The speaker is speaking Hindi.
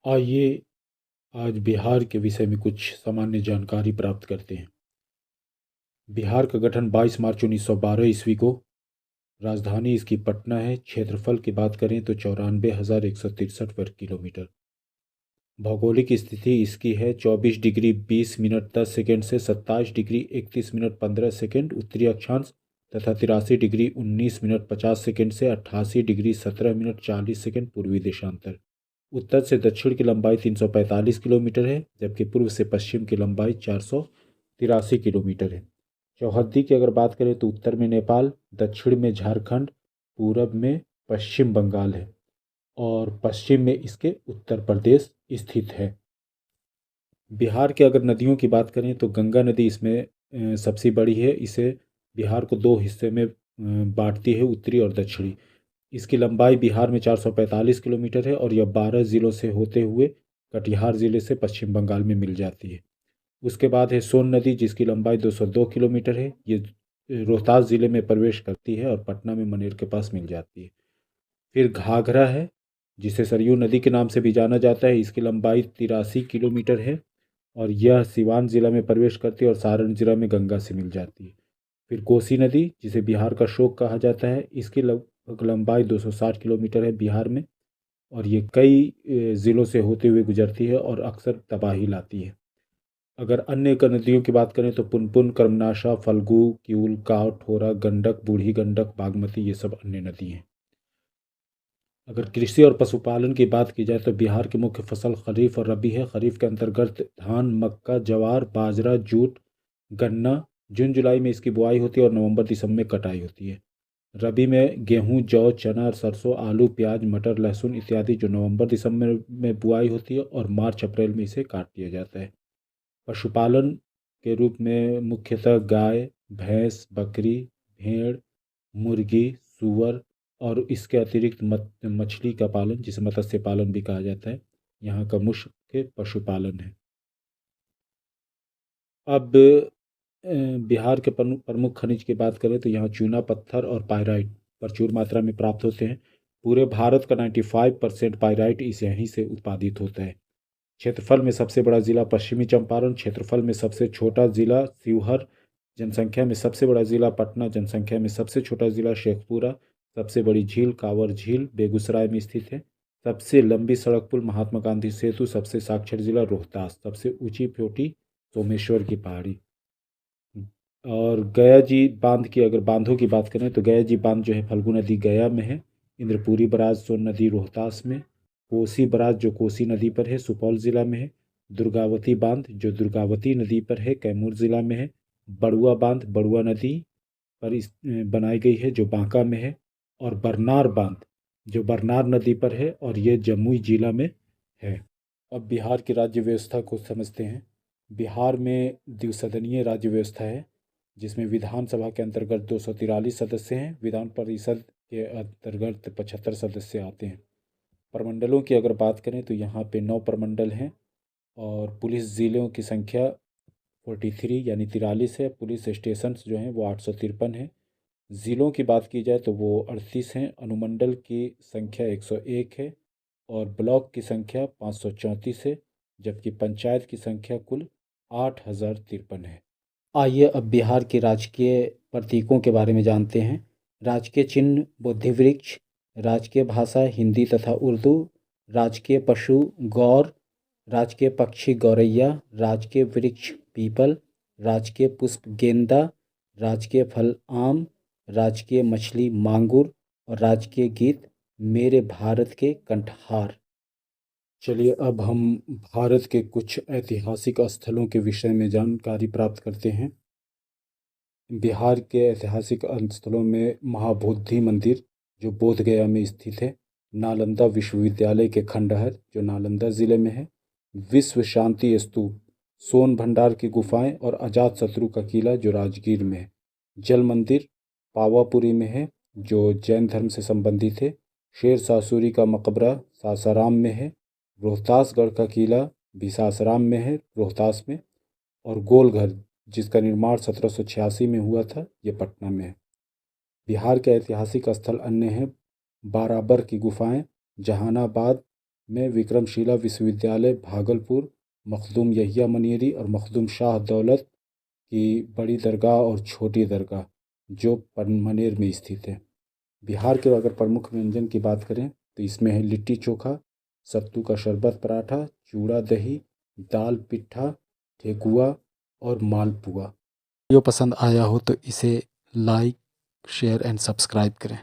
आइए आज बिहार के विषय में कुछ सामान्य जानकारी प्राप्त करते हैं। बिहार का गठन 22 मार्च 1912 ईस्वी को। राजधानी इसकी पटना है। क्षेत्रफल की बात करें तो 94,163 वर्ग किलोमीटर। भौगोलिक स्थिति इसकी है 24 डिग्री 20 मिनट 10 सेकंड से 27 डिग्री 31 मिनट 15 सेकंड उत्तरी अक्षांश तथा 83 डिग्री 19 मिनट 50 सेकंड से 88 डिग्री 17 मिनट 40 सेकंड पूर्वी देशांतर। उत्तर से दक्षिण की लंबाई 345 किलोमीटर है, जबकि पूर्व से पश्चिम की लंबाई 483 किलोमीटर है। चौहद्दी की अगर बात करें तो उत्तर में नेपाल, दक्षिण में झारखंड, पूरब में पश्चिम बंगाल है और पश्चिम में इसके उत्तर प्रदेश स्थित है। बिहार के अगर नदियों की बात करें तो गंगा नदी इसमें सबसे बड़ी है। इसे बिहार को दो हिस्से में बांटती है, उत्तरी और दक्षिणी। इसकी लंबाई बिहार में 445 किलोमीटर है और यह 12 जिलों से होते हुए कटिहार जिले से पश्चिम बंगाल में मिल जाती है। उसके बाद है सोन नदी, जिसकी लंबाई 202 किलोमीटर है। ये रोहतास जिले में प्रवेश करती है और पटना में मनेर के पास मिल जाती है। फिर घाघरा है, जिसे सरयू नदी के नाम से भी जाना जाता है। इसकी लंबाई 83 किलोमीटर है और यह सिवान जिला में प्रवेश करती है और सारण जिला में गंगा से मिल जाती है। फिर कोसी नदी, जिसे बिहार का शोक कहा जाता है, इसकी लगभग लंबाई 260 किलोमीटर है बिहार में और ये कई ज़िलों से होते हुए गुजरती है और अक्सर तबाही लाती है। अगर अन्य नदियों की बात करें तो पुनपुन, कर्मनाशा, फल्गु, किऊल, काव, ठोरा, गंडक, बूढ़ी गंडक, बागमती, ये सब अन्य नदी हैं। अगर कृषि और पशुपालन की बात की जाए तो बिहार की मुख्य फसल खरीफ और रबी है। खरीफ के अंतर्गत धान, मक्का, ज्वार, बाजरा, जूट, गन्ना। जून जुलाई में इसकी बुआई होती है और नवंबर दिसंबर में कटाई होती है। रबी में गेहूं, जौ, चना, सरसों, आलू, प्याज, मटर, लहसुन इत्यादि, जो नवंबर दिसंबर में बुआई होती है और मार्च अप्रैल में इसे काट दिया जाता है। पशुपालन के रूप में मुख्यतः गाय, भैंस, बकरी, भेड़, मुर्गी, सुअर और इसके अतिरिक्त मछली का पालन, जिसे मत्स्य पालन भी कहा जाता है, यहाँ का मुख्य पशुपालन है। अब बिहार के प्रमुख खनिज की बात करें तो यहाँ चूना पत्थर और पायराइट प्रचुर मात्रा में प्राप्त होते हैं। पूरे भारत का 95% पायराइट इस यहीं से उत्पादित होता है। क्षेत्रफल में सबसे बड़ा जिला पश्चिमी चंपारण, क्षेत्रफल में सबसे छोटा जिला शिवहर, जनसंख्या में सबसे बड़ा जिला पटना, जनसंख्या में सबसे छोटा जिला शेखपुरा, सबसे बड़ी झील कांवर झील बेगूसराय में स्थित है। सबसे लंबी सड़क पुल महात्मा गांधी सेतु, सबसे साक्षर जिला रोहतास, सबसे ऊंची चोटी सोमेश्वर की पहाड़ी। और गया जी बांध की अगर बांधों की बात करें तो गया जी बांध जो है फल्गु नदी गया में है। इंद्रपुरी बराज सोन नदी रोहतास में। कोसी बराज जो कोसी नदी पर है सुपौल जिला में है। दुर्गावती बांध जो दुर्गावती नदी पर है कैमूर जिला में है। बड़ुआ बांध बड़ुआ नदी पर बनाई गई है जो बांका में है। और बरनार बांध जो बरनार नदी पर है और ये जमुई जिला में है। अब बिहार की राज्य व्यवस्था को समझते हैं। बिहार में द्विसदनीय राज्य व्यवस्था है, जिसमें विधानसभा के अंतर्गत 243 सदस्य हैं। विधान परिषद के अंतर्गत 75 सदस्य आते हैं। प्रमंडलों की अगर बात करें तो यहाँ पे 9 प्रमंडल हैं और पुलिस ज़िलों की संख्या 43 यानी 43 है। पुलिस स्टेशन जो हैं वो 853 हैं। ज़िलों की बात की जाए तो वो 38 हैं। अनुमंडल की संख्या 101 है और ब्लॉक की संख्या 534 है, जबकि पंचायत की संख्या कुल 8,053 है। आइए अब बिहार के राजकीय प्रतीकों के बारे में जानते हैं। राजकीय चिन्ह बोधि वृक्ष, राजकीय भाषा हिंदी तथा उर्दू, राजकीय पशु गौर, राजकीय पक्षी गौरैया, राजकीय वृक्ष पीपल, राजकीय पुष्प गेंदा, राजकीय फल आम, राजकीय मछली मांगुर और राजकीय गीत मेरे भारत के कंठहार। चलिए अब हम भारत के कुछ ऐतिहासिक स्थलों के विषय में जानकारी प्राप्त करते हैं। बिहार के ऐतिहासिक स्थलों में महाबोधि मंदिर जो बोध गया में स्थित है। नालंदा विश्वविद्यालय के खंडहर जो नालंदा ज़िले में है। विश्व शांति स्तूप, सोन भंडार की गुफाएं और अजात शत्रु का किला जो राजगीर में है। जल मंदिर पावापुरी में है जो जैन धर्म से संबंधित है। शेर शाह सूरी का मकबरा सासाराम में है। रोहतासगढ़ का किला भी सासाराम में है रोहतास में। और गोलघर जिसका निर्माण 1786 में हुआ था, ये पटना में है। बिहार के ऐतिहासिक स्थल अन्य हैं बाराबर की गुफाएं, जहानाबाद में विक्रमशिला विश्वविद्यालय भागलपुर, मखदूम यहिया मनियरी और मखदूम शाह दौलत की बड़ी दरगाह और छोटी दरगाह जो पनमनेर में स्थित है। बिहार के अगर प्रमुख व्यंजन की बात करें तो इसमें है लिट्टी चोखा, सत्तू का शरबत पराठा, चूड़ा दही, दाल पिट्ठा, ठेकुआ और मालपुआ। वीडियो पसंद आया हो तो इसे लाइक, शेयर एंड सब्सक्राइब करें।